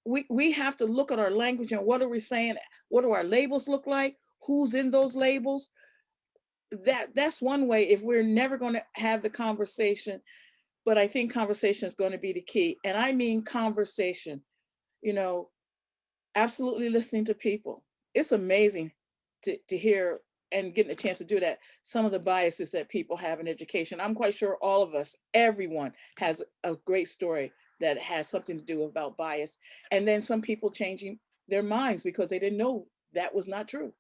We have to look at our language and what are we saying? What do our labels look like? Who's in those labels? That's one way if we're never going to have the conversation. But I think conversation is going to be the key. And I mean conversation, you know, absolutely listening to people. It's amazing to hear and getting a chance to do that. Some of the biases that people have in education. I'm quite sure all of us, everyone has a great story that has something to do about bias. And then some people changing their minds because they didn't know that was not true.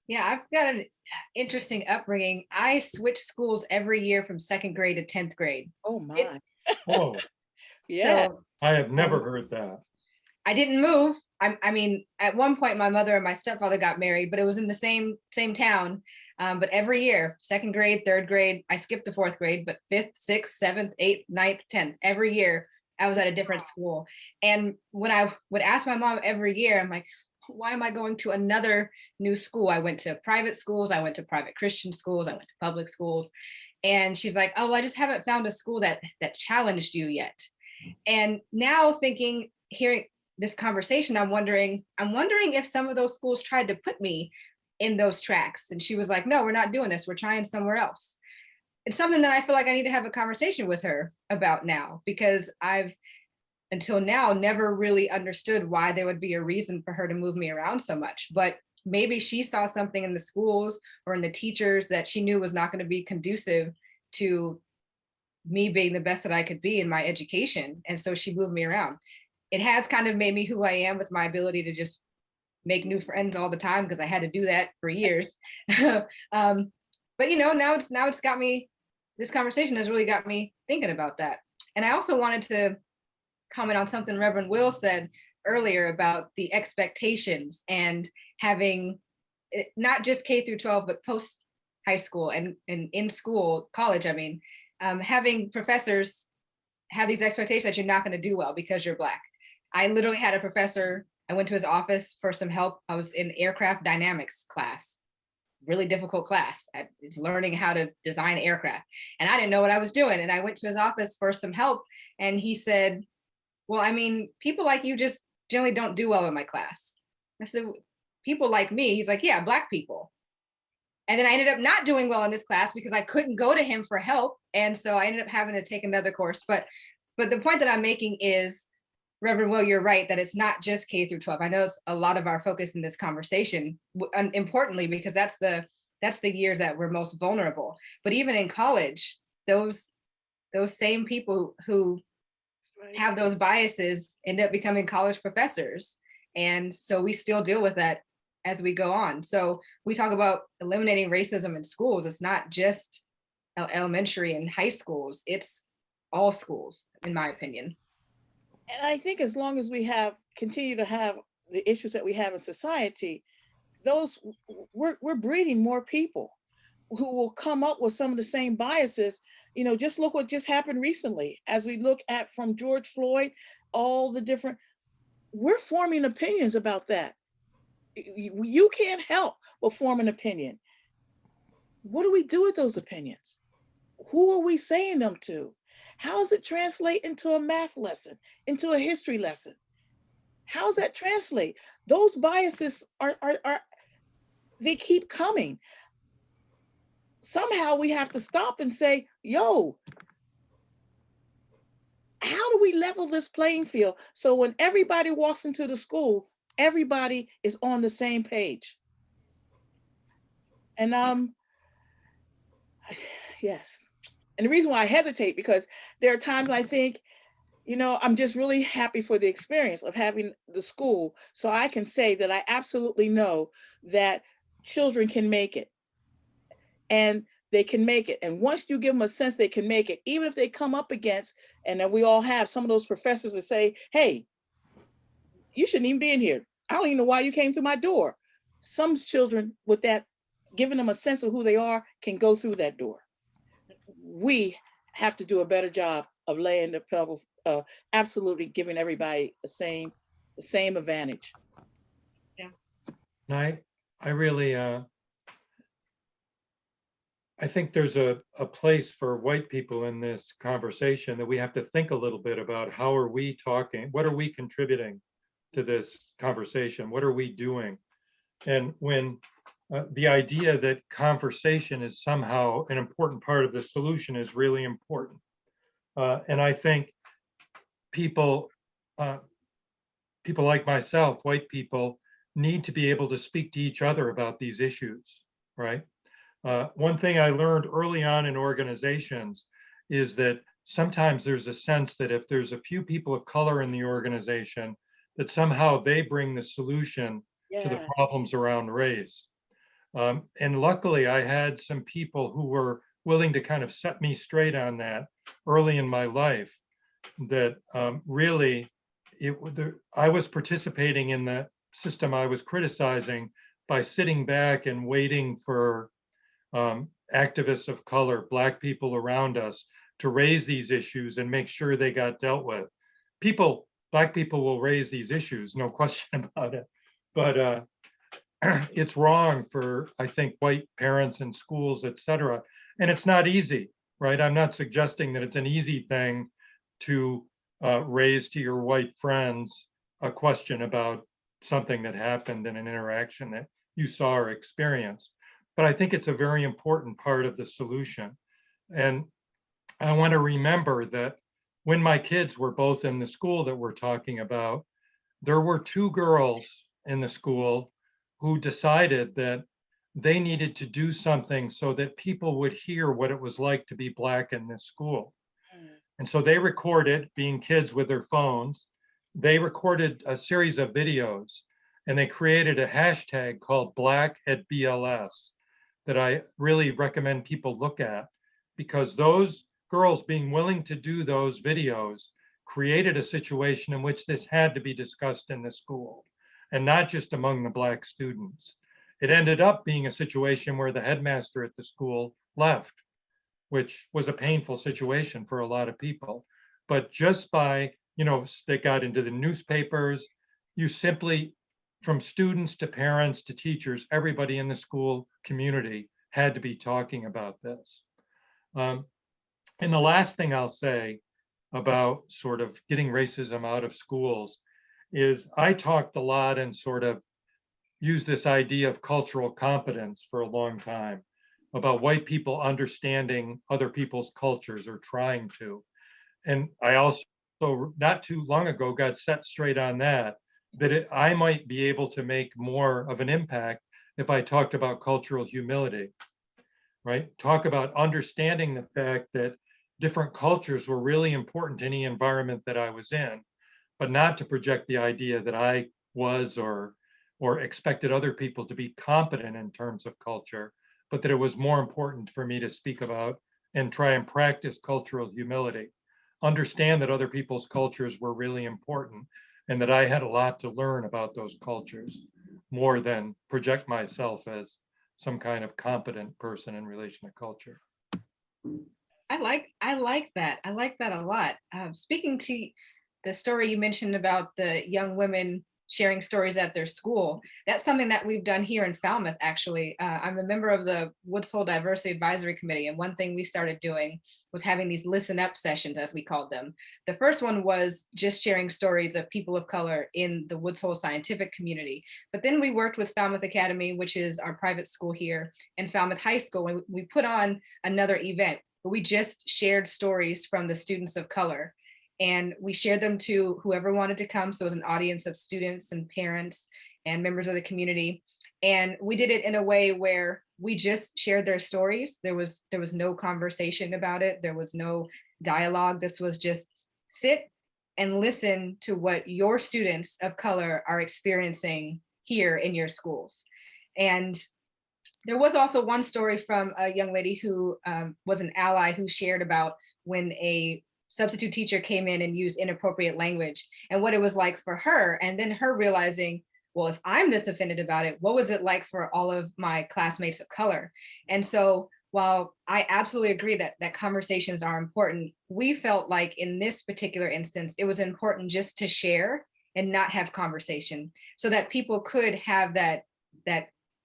Yeah, I've got an interesting upbringing. I switched schools every year from 2nd grade to 10th grade. Oh my. Oh, Yeah. So I have never heard that. I didn't move. I mean, at one point, my mother and my stepfather got married, but it was in the same town. But every year, 2nd grade, 3rd grade, I skipped the 4th grade, but 5th, 6th, 7th, 8th, 9th, 10th, every year I was at a different school. And when I would ask my mom every year, I'm like, why am I going to another new school? I went to private schools. I went to private Christian schools. I went to public schools. And she's like, oh, well, I just haven't found a school that challenged you yet. And now hearing this conversation, I'm wondering if some of those schools tried to put me in those tracks. And she was like, no, we're not doing this. We're trying somewhere else. It's something that I feel like I need to have a conversation with her about now, because I've until now never really understood why there would be a reason for her to move me around so much. But maybe she saw something in the schools or in the teachers that she knew was not going to be conducive to me being the best that I could be in my education. And so she moved me around. It has kind of made me who I am with my ability to just make new friends all the time, because I had to do that for years. But you know, now it's got me, this conversation has really got me thinking about that. And I also wanted to comment on something Reverend Will said earlier about the expectations and having not just K through 12, but post high school and in school, college, I mean, having professors have these expectations that you're not going to do well because you're Black. I literally had a professor, I went to his office for some help. I was in aircraft dynamics class, really difficult class. I was learning how to design aircraft, and I didn't know what I was doing. And I went to his office for some help, and he said, well, I mean, people like you just generally don't do well in my class. I said, people like me? He's like, yeah, Black people. And then I ended up not doing well in this class because I couldn't go to him for help. And so I ended up having to take another course. But the point that I'm making is, Reverend Will, you're right, that it's not just K through 12. I know it's a lot of our focus in this conversation, importantly, because that's the years that we're most vulnerable. But even in college, those same people who have those biases end up becoming college professors. And so we still deal with that as we go on. So we talk about eliminating racism in schools. It's not just elementary and high schools, it's all schools, in my opinion. And I think as long as we continue to have the issues that we have in society, we're breeding more people who will come up with some of the same biases. Just look what just happened recently. As we look at from George Floyd, all the different, we're forming opinions about that. You can't help but form an opinion. What do we do with those opinions? Who are we saying them to? How does it translate into a math lesson, into a history lesson? How does that translate? Those biases are they keep coming. Somehow we have to stop and say, yo, how do we level this playing field so when everybody walks into the school, everybody is on the same page? And yes. And the reason why I hesitate, because there are times I think, I'm just really happy for the experience of having the school, so I can say that I absolutely know that children can make it. And they can make it. And once you give them a sense they can make it, even if they come up against, and then we all have some of those professors that say, hey, you shouldn't even be in here. I don't even know why you came through my door. Some children, with that, giving them a sense of who they are, can go through that door. We have to do a better job of laying the pebble, absolutely giving everybody the same advantage. Yeah. I really, I think there's a place for white people in this conversation, that we have to think a little bit about how are we talking, what are we contributing to this conversation, what are we doing? And when the idea that conversation is somehow an important part of the solution is really important. And I think people like myself, white people, need to be able to speak to each other about these issues, right? One thing I learned early on in organizations is that sometimes there's a sense that if there's a few people of color in the organization, that somehow they bring the solution to the problems around race. And luckily, I had some people who were willing to kind of set me straight on that early in my life, that really, I was participating in the system I was criticizing by sitting back and waiting for activists of color, Black people around us, to raise these issues and make sure they got dealt with. Black people will raise these issues, no question about it. But it's wrong for, I think, white parents and schools, et cetera. And it's not easy, right? I'm not suggesting that it's an easy thing to raise to your white friends a question about something that happened in an interaction that you saw or experienced. But I think it's a very important part of the solution. And I want to remember that when my kids were both in the school that we're talking about, there were two girls in the school who decided that they needed to do something so that people would hear what it was like to be Black in this school. And so they recorded, being kids with their phones, they recorded a series of videos, and they created a hashtag called Black@BLS that I really recommend people look at, because those girls being willing to do those videos created a situation in which this had to be discussed in the school, and not just among the Black students. It ended up being a situation where the headmaster at the school left, which was a painful situation for a lot of people. But just by, they got into the newspapers, you simply, from students to parents to teachers, everybody in the school community had to be talking about this. And the last thing I'll say about sort of getting racism out of schools is I talked a lot and sort of used this idea of cultural competence for a long time, about white people understanding other people's cultures or trying to. And I also, not too long ago, got set straight on that I might be able to make more of an impact if I talked about cultural humility, right? Talk about understanding the fact that different cultures were really important to any environment that I was in, but not to project the idea that I was or expected other people to be competent in terms of culture, but that it was more important for me to speak about and try and practice cultural humility. Understand that other people's cultures were really important and that I had a lot to learn about those cultures, more than project myself as some kind of competent person in relation to culture. I like that. I like that a lot. Speaking to the story you mentioned about the young women sharing stories at their school, that's something that we've done here in Falmouth, actually. I'm a member of the Woods Hole Diversity Advisory Committee, and one thing we started doing was having these listen up sessions, as we called them. The first one was just sharing stories of people of color in the Woods Hole scientific community. But then we worked with Falmouth Academy, which is our private school here, and Falmouth High School, and we put on another event where we just shared stories from the students of color. And we shared them to whoever wanted to come. So it was an audience of students and parents and members of the community. And we did it in a way where we just shared their stories. There was no conversation about it. There was no dialogue. This was just sit and listen to what your students of color are experiencing here in your schools. And there was also one story from a young lady who was an ally who shared about when a substitute teacher came in and used inappropriate language and what it was like for her. And then her realizing, well, if I'm this offended about it, what was it like for all of my classmates of color? And so while I absolutely agree that conversations are important, we felt like in this particular instance, it was important just to share and not have conversation so that people could have that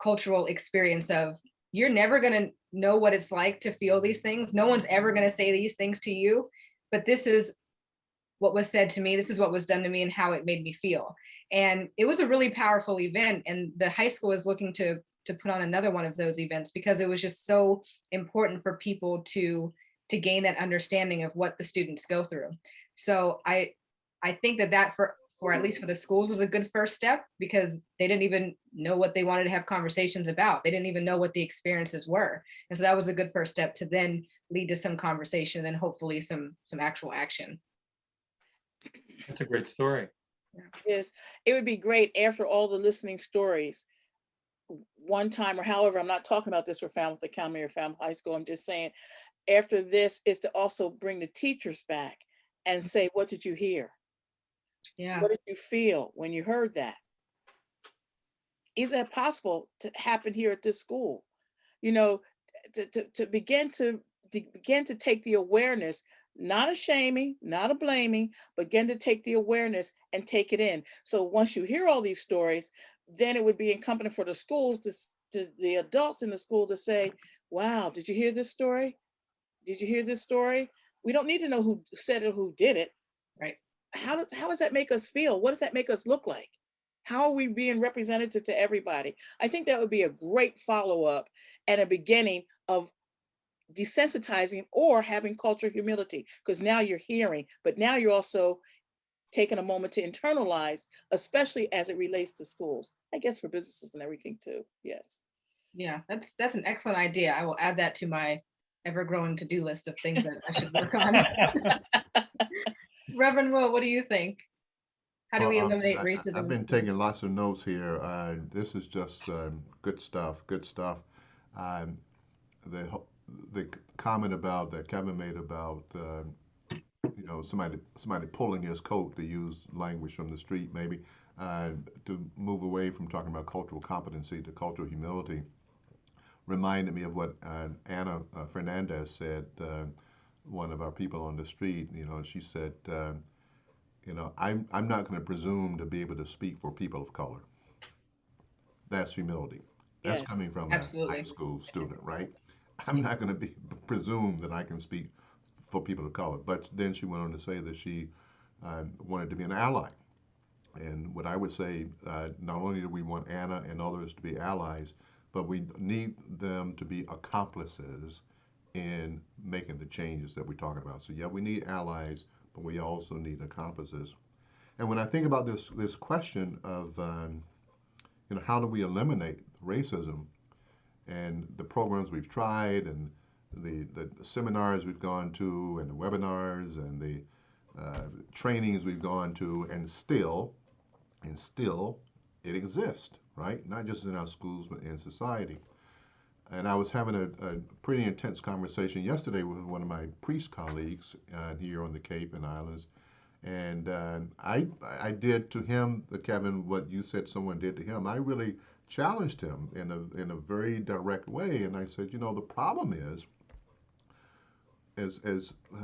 cultural experience of, you're never going to know what it's like to feel these things. No one's ever going to say these things to you, but this is what was said to me. This is what was done to me and how it made me feel. And it was a really powerful event. And the high school is looking to put on another one of those events because it was just so important for people to gain that understanding of what the students go through. So I think that for at least for the schools was a good first step, because they didn't even know what they wanted to have conversations about. They didn't even know what the experiences were. And so that was a good first step to then lead to some conversation and hopefully some actual action. That's a great story. Yes, it would be great after all the listening stories, one time or however, I'm not talking about this for Falmouth Academy or Falmouth High School. I'm just saying after this is to also bring the teachers back and say, what did you hear? Yeah. What did you feel when you heard that? Is that possible to happen here at this school? You know, to begin to take the awareness, not a shaming, not a blaming, but begin to take the awareness and take it in. So once you hear all these stories, then it would be incumbent for the schools to the adults in the school to say, wow, did you hear this story? Did you hear this story? We don't need to know who said it, who did it. Right. How does that make us feel? What does that make us look like? How are we being representative to everybody? I think that would be a great follow-up and a beginning of desensitizing or having cultural humility, because now you're hearing, but now you're also taking a moment to internalize, especially as it relates to schools, I guess for businesses and everything too. Yes. Yeah, that's an excellent idea. I will add that to my ever-growing to-do list of things that I should work on. Reverend Will, what do you think? How do we eliminate racism? I've been taking lots of notes here. This is just good stuff. Good stuff. The comment about that Kevin made about somebody pulling his coat, to use language from the street, maybe to move away from talking about cultural competency to cultural humility, reminded me of what Anna Fernandes said. One of our people on the street, she said, I'm not going to presume to be able to speak for people of color. That's humility. That's coming from a high school student, right? I'm not going to presume that I can speak for people of color. But then she went on to say that she wanted to be an ally. And what I would say, not only do we want Anna and others to be allies, but we need them to be accomplices in making the changes that we're talking about. So yeah, we need allies, but we also need accomplices. And when I think about this question of how do we eliminate racism, and the programs we've tried, and the seminars we've gone to, and the webinars, and the trainings we've gone to, and still it exists, right? Not just in our schools, but in society. And I was having a pretty intense conversation yesterday with one of my priest colleagues here on the Cape and Islands. And I did to him, Kevin, what you said someone did to him. I really challenged him in a very direct way. And I said, you know, the problem is, as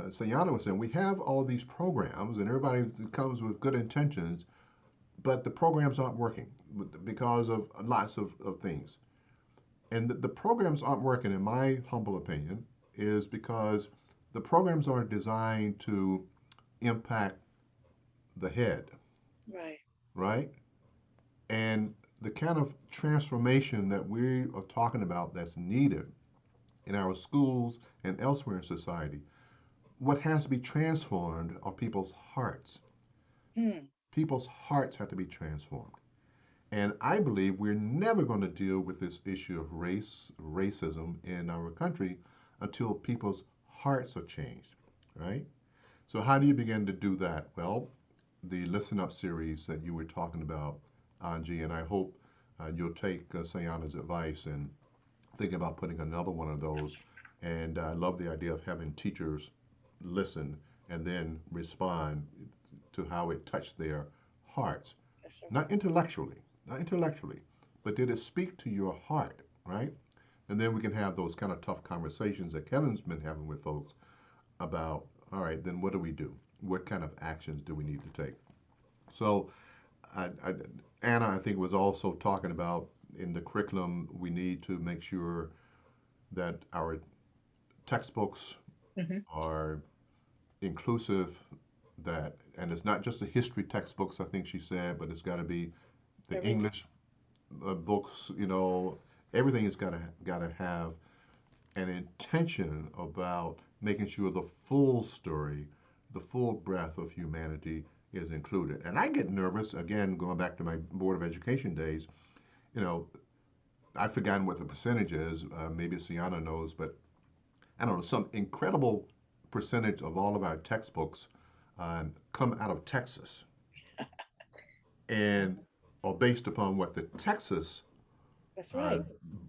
Seyana was saying, we have all these programs and everybody comes with good intentions, but the programs aren't working because of lots of things. And the programs aren't working, in my humble opinion, is because the programs are designed to impact the head, Right. right? And the kind of transformation that we are talking about that's needed in our schools and elsewhere in society, what has to be transformed are people's hearts. Mm. People's hearts have to be transformed. And I believe we're never going to deal with this issue of racism in our country until people's hearts are changed, right? So how do you begin to do that? Well, the Listen Up series that you were talking about, Angie, and I hope you'll take Sayana's advice and think about putting another one of those. And I love the idea of having teachers listen and then respond to how it touched their hearts, That's right. not intellectually, but did it speak to your heart, right? And then we can have those kind of tough conversations that Kevin's been having with folks about, all right, then what do we do? What kind of actions do we need to take? So, Anna, I think, was also talking about in the curriculum, we need to make sure that our textbooks Mhm. are inclusive, that, and it's not just the history textbooks, I think she said, but it's got to be the Everything. English books, you know, everything has got to have an intention about making sure the full story, the full breadth of humanity is included. And I get nervous, again, going back to my Board of Education days, you know, I've forgotten what the percentage is, maybe Seyana knows, but I don't know, some incredible percentage of all of our textbooks come out of Texas and are based upon what the Texas That's uh, right.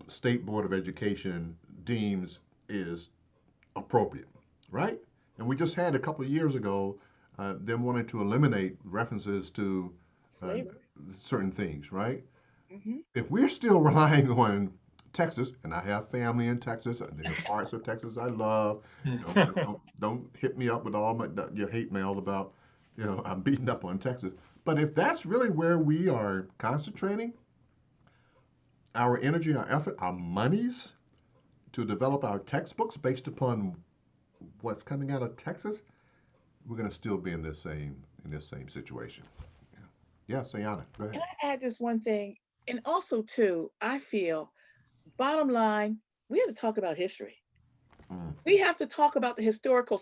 State Board of Education deems is appropriate, right? And we just had a couple of years ago them wanting to eliminate references to uh, Slavery. certain things, right? Hmm. If we're still relying on Texas, and I have family in Texas, and there are parts of Texas I love. Don't hit me up with all your hate mail about, you know, I'm beating up on Texas. But if that's really where we are concentrating our energy, our effort, our monies to develop our textbooks based upon what's coming out of Texas, we're going to still be in this same situation. Yeah, Sayana, go Can ahead. I add just one thing? And also, too, I feel, bottom line, we have to talk about history. Mm. We have to talk about the historical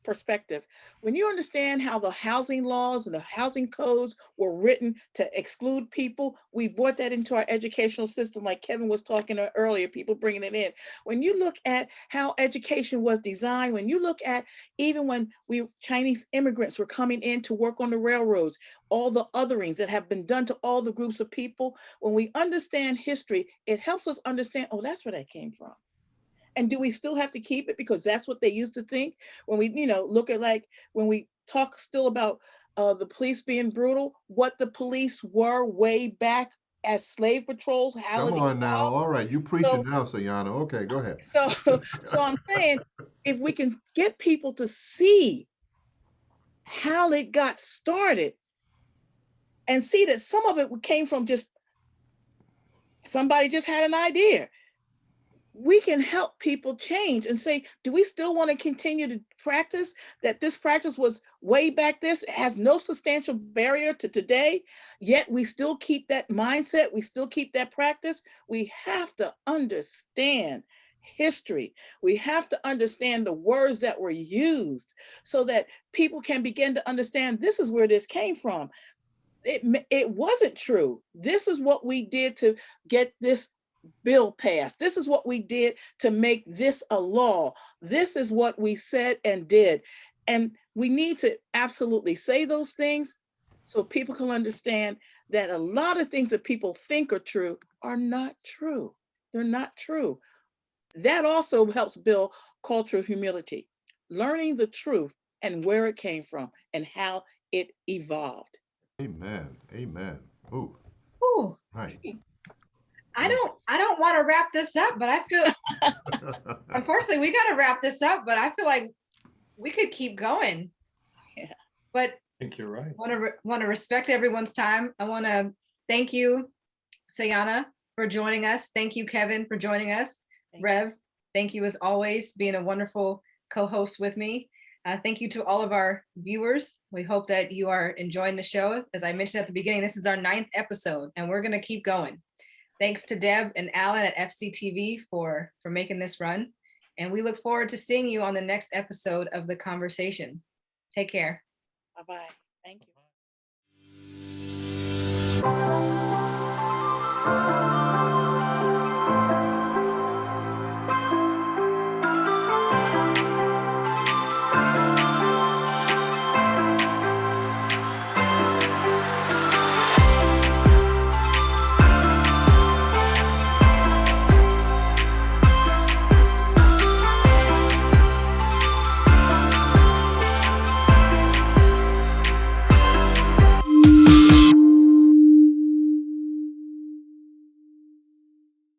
perspective. When you understand how the housing laws and the housing codes were written to exclude people, we brought that into our educational system, like Kevin was talking earlier, people bringing it in. When you look at how education was designed, when you look at even when Chinese immigrants were coming in to work on the railroads, all the otherings that have been done to all the groups of people, when we understand history, it helps us understand, oh, that's where that came from. And do we still have to keep it because that's what they used to think? When we, look at, like, when we talk still about the police being brutal, what the police were way back as slave patrols, how Come it on now. evolved. All right, you preaching So, now, Sayana. Okay, go ahead. so I'm saying, if we can get people to see how it got started and see that some of it came from just somebody just had an idea, we can help people change and say, do we still want to continue to practice that this practice was way back this? It has no substantial barrier to today, yet we still keep that mindset, we still keep that practice. We have to understand history. We have to understand the words that were used so that people can begin to understand this is where this came from. It wasn't true. This is what we did to get this bill passed. This is what we did to make this a law. This is what we said and did. And we need to absolutely say those things so people can understand that a lot of things that people think are true are not true. They're not true. That also helps build cultural humility, learning the truth and where it came from and how it evolved. Amen. Amen. Ooh, Ooh, right. I don't want to wrap this up, but I feel unfortunately we got to wrap this up, but I feel like we could keep going. Yeah. But I think you're right. want to respect everyone's time. I want to thank you, Seyana, for joining us. Thank you, Kevin, for joining us. Rev, thank you as always, being a wonderful co-host with me. Thank you to all of our viewers. We hope that you are enjoying the show. As I mentioned at the beginning, this is our 9th episode, and we're going to keep going. Thanks to Deb and Alan at FCTV for making this run. And we look forward to seeing you on the next episode of The Conversation. Take care. Bye-bye. Thank you.